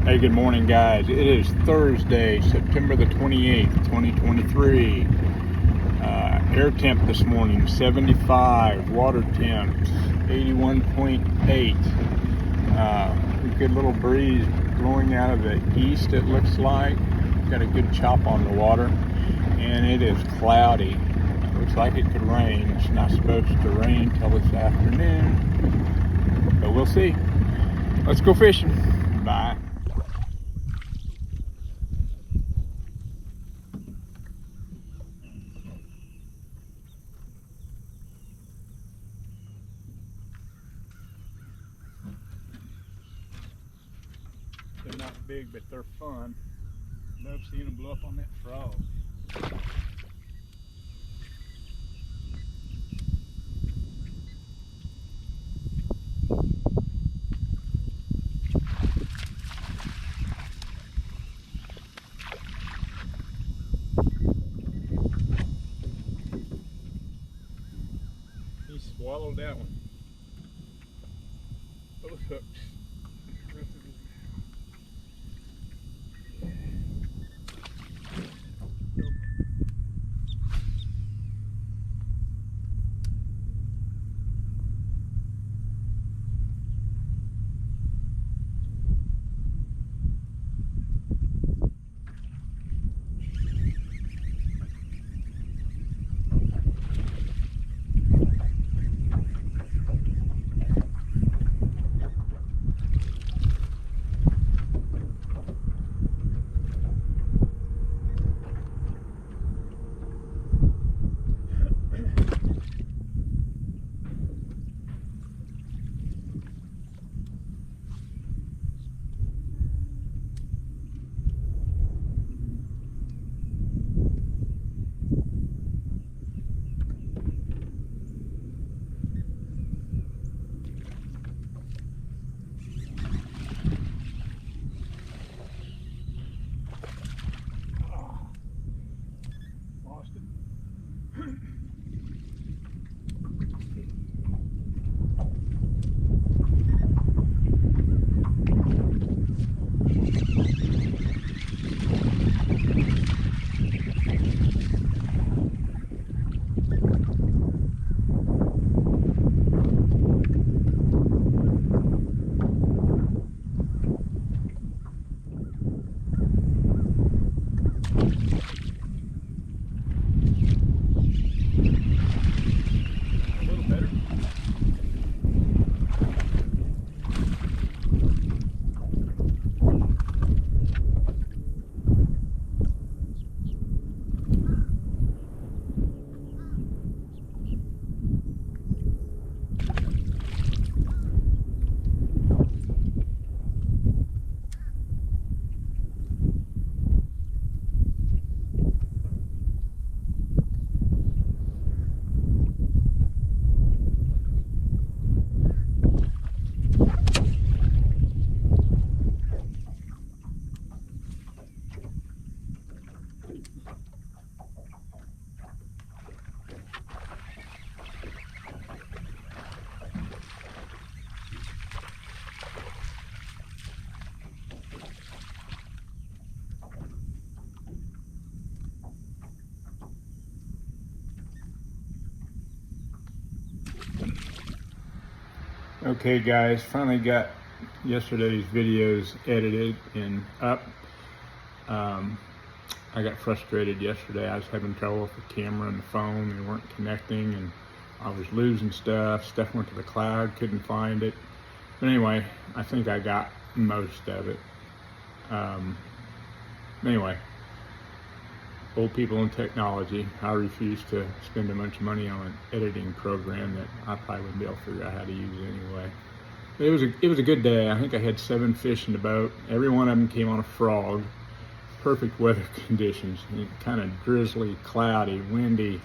Hey, good morning, guys. It is Thursday, September the 28th, 2023. Air temp this morning, 75. Water temp, 81.8. Good little breeze blowing out of the east, it looks like. Got a good chop on the water. And it is cloudy. It looks like it could rain. It's not supposed to rain till this afternoon. But we'll see. Let's go fishing. Bye. They're not big, but they're fun. Love seeing them blow up on that frog. He swallowed that one. Both hooks. Okay, guys, finally got yesterday's videos edited and up. I got frustrated yesterday. I was having trouble with the camera and the phone. They weren't connecting and I was losing stuff. Stuff went to the cloud, couldn't find it. But anyway, I think I got most of it. Anyway, old people in technology. I refuse to spend a bunch of money on an editing program that I probably wouldn't be able to figure out how to use anyway. But it was a good day. I think I had 7 fish in the boat. Every one of them came on a frog. Perfect weather conditions. Kind of drizzly, cloudy, windy,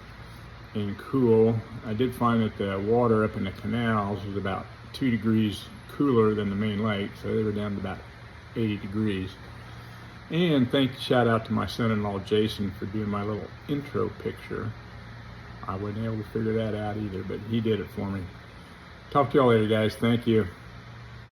and cool. I did find that the water up in the canals was about 2 degrees cooler than the main lake, so they were down to about 80 degrees. And shout out to my son-in-law Jason for doing my little intro picture. I wasn't able to figure that out either, but he did it for me. Talk to y'all later, guys. Thank you.